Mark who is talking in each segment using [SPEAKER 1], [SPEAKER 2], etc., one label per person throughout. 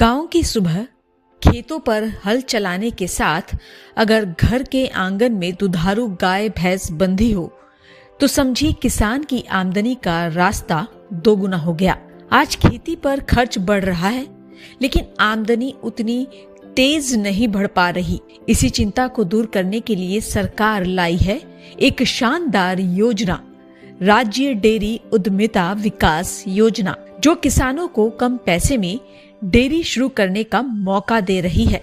[SPEAKER 1] गांव की सुबह खेतों पर हल चलाने के साथ अगर घर के आंगन में दुधारू गाय भैंस बंधी हो तो समझिए किसान की आमदनी का रास्ता दोगुना हो गया। आज खेती पर खर्च बढ़ रहा है लेकिन आमदनी उतनी तेज नहीं बढ़ पा रही। इसी चिंता को दूर करने के लिए सरकार लाई है एक शानदार योजना, राज्य डेयरी उद्यमिता विकास योजना, जो किसानों को कम पैसे में डेयरी शुरू करने का मौका दे रही है।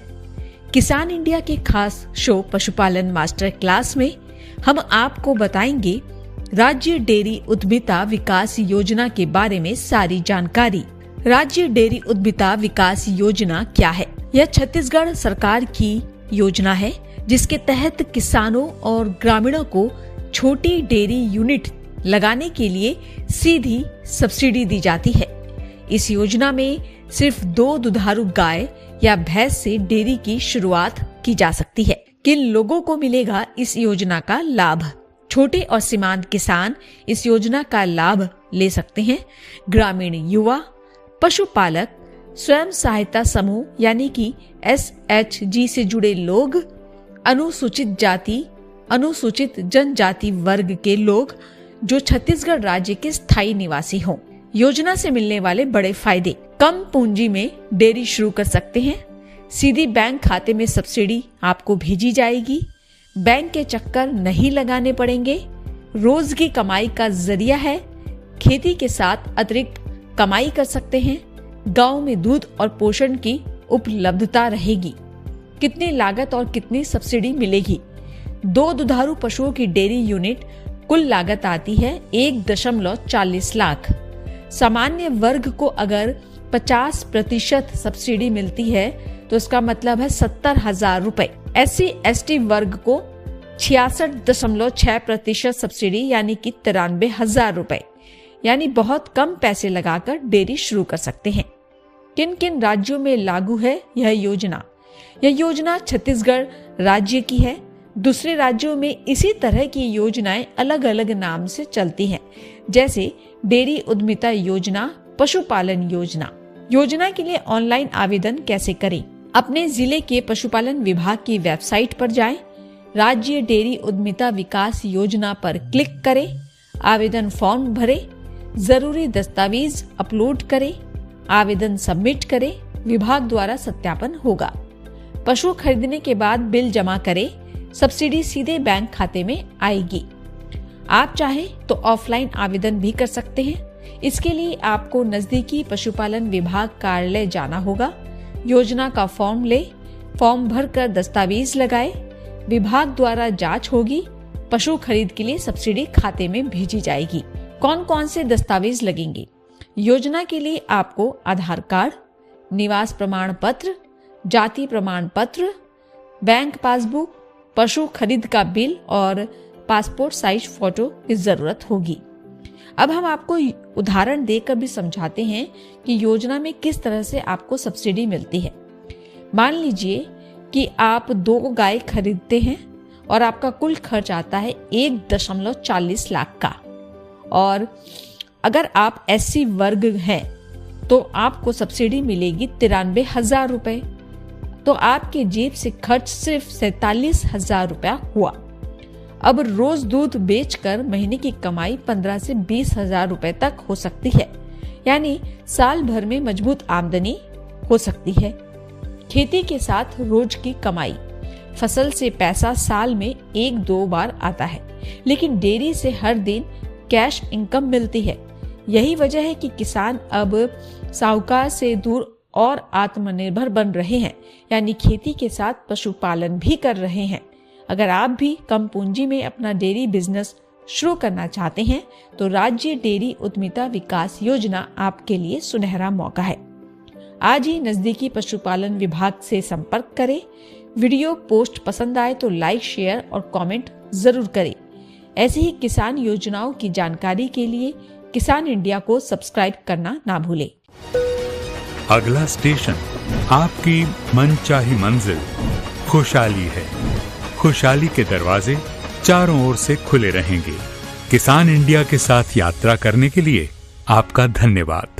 [SPEAKER 1] किसान इंडिया के खास शो पशुपालन मास्टर क्लास में हम आपको बताएंगे राज्य डेयरी उद्यमिता विकास योजना के बारे में सारी जानकारी। राज्य डेयरी उद्यमिता विकास योजना क्या है? यह छत्तीसगढ़ सरकार की योजना है जिसके तहत किसानों और ग्रामीणों को छोटी डेयरी यूनिट लगाने के लिए सीधी सब्सिडी दी जाती है। इस योजना में सिर्फ 2 दुधारू गाय या भैंस से डेयरी की शुरुआत की जा सकती है। किन लोगों को मिलेगा इस योजना का लाभ? छोटे और सीमांत किसान इस योजना का लाभ ले सकते हैं। ग्रामीण युवा, पशुपालक, स्वयं सहायता समूह यानी कि SHG से जुड़े लोग, अनुसूचित जाति, अनुसूचित जनजाति वर्ग के लोग जो छत्तीसगढ़ राज्य के स्थायी निवासी हों। योजना से मिलने वाले बड़े फायदे: कम पूंजी में डेयरी शुरू कर सकते हैं, सीधी बैंक खाते में सब्सिडी आपको भेजी जाएगी, बैंक के चक्कर नहीं लगाने पड़ेंगे, रोज की कमाई का जरिया है, खेती के साथ अतिरिक्त कमाई कर सकते हैं, गांव में दूध और पोषण की उपलब्धता रहेगी। कितनी लागत और कितनी सब्सिडी मिलेगी? 2 दुधारू पशुओं की डेयरी यूनिट कुल लागत आती है 1.40 लाख। सामान्य वर्ग को अगर 50% सब्सिडी मिलती है तो इसका मतलब है 70,000 रुपए। SC/ST वर्ग को 66.6% सब्सिडी यानी कि 93,000 रुपए, यानी बहुत कम पैसे लगाकर डेयरी शुरू कर सकते हैं। किन किन राज्यों में लागू है यह योजना? यह योजना छत्तीसगढ़ राज्य की है। दूसरे राज्यों में इसी तरह की योजनाएं अलग अलग नाम से चलती हैं, जैसे डेयरी उद्यमिता योजना, पशुपालन योजना। योजना के लिए ऑनलाइन आवेदन कैसे करें? अपने जिले के पशुपालन विभाग की वेबसाइट पर जाएं, राज्य डेयरी उद्यमिता विकास योजना पर क्लिक करें, आवेदन फॉर्म भरें, जरूरी दस्तावेज अपलोड करें, आवेदन सबमिट करें, विभाग द्वारा सत्यापन होगा। पशु खरीदने के बाद बिल जमा करें, सब्सिडी सीधे बैंक खाते में आएगी। आप चाहे तो ऑफलाइन आवेदन भी कर सकते हैं। इसके लिए आपको नजदीकी पशुपालन विभाग कार्यालय जाना होगा। योजना का फॉर्म ले, फॉर्म भरकर दस्तावेज लगाए, विभाग द्वारा जांच होगी, पशु खरीद के लिए सब्सिडी खाते में भेजी जाएगी। कौन कौन से दस्तावेज लगेंगे? योजना के लिए आपको आधार कार्ड, निवास प्रमाण पत्र, जाति प्रमाण पत्र, बैंक पासबुक, पशु खरीद का बिल और पासपोर्ट साइज फोटो की जरूरत होगी। अब हम आपको उदाहरण देकर भी समझाते हैं कि योजना में किस तरह से आपको सब्सिडी मिलती है। मान लीजिए कि आप 2 गाय खरीदते हैं और आपका कुल खर्च आता है 1.40 लाख का, और अगर आप SC वर्ग हैं तो आपको सब्सिडी मिलेगी 93,000 रुपए। तो आपके जेब से खर्च सिर्फ 47,000 रुपया हुआ। अब रोज दूध बेचकर महीने की कमाई 15 से 20,000 रुपए तक हो सकती है, यानी साल भर में मजबूत आमदनी हो सकती है। खेती के साथ रोज की कमाई, फसल से पैसा साल में 1-2 बार आता है, लेकिन डेयरी से हर दिन कैश इनकम मिलती है। यही वजह है कि किसान अब साहूकार से दूर और आत्मनिर्भर बन रहे हैं, यानी खेती के साथ पशुपालन भी कर रहे हैं। अगर आप भी कम पूंजी में अपना डेयरी बिजनेस शुरू करना चाहते हैं तो राज्य डेयरी उद्यमिता विकास योजना आपके लिए सुनहरा मौका है। आज ही नजदीकी पशुपालन विभाग से संपर्क करें। वीडियो पोस्ट पसंद आए तो लाइक, शेयर और कमेंट जरूर करें। ऐसी ही किसान योजनाओं की जानकारी के लिए किसान इंडिया को सब्सक्राइब करना ना भूलें।
[SPEAKER 2] अगला स्टेशन आपकी मनचाही मंजिल खुशहाली है। खुशहाली के दरवाजे चारों ओर से खुले रहेंगे। किसान इंडिया के साथ यात्रा करने के लिए आपका धन्यवाद।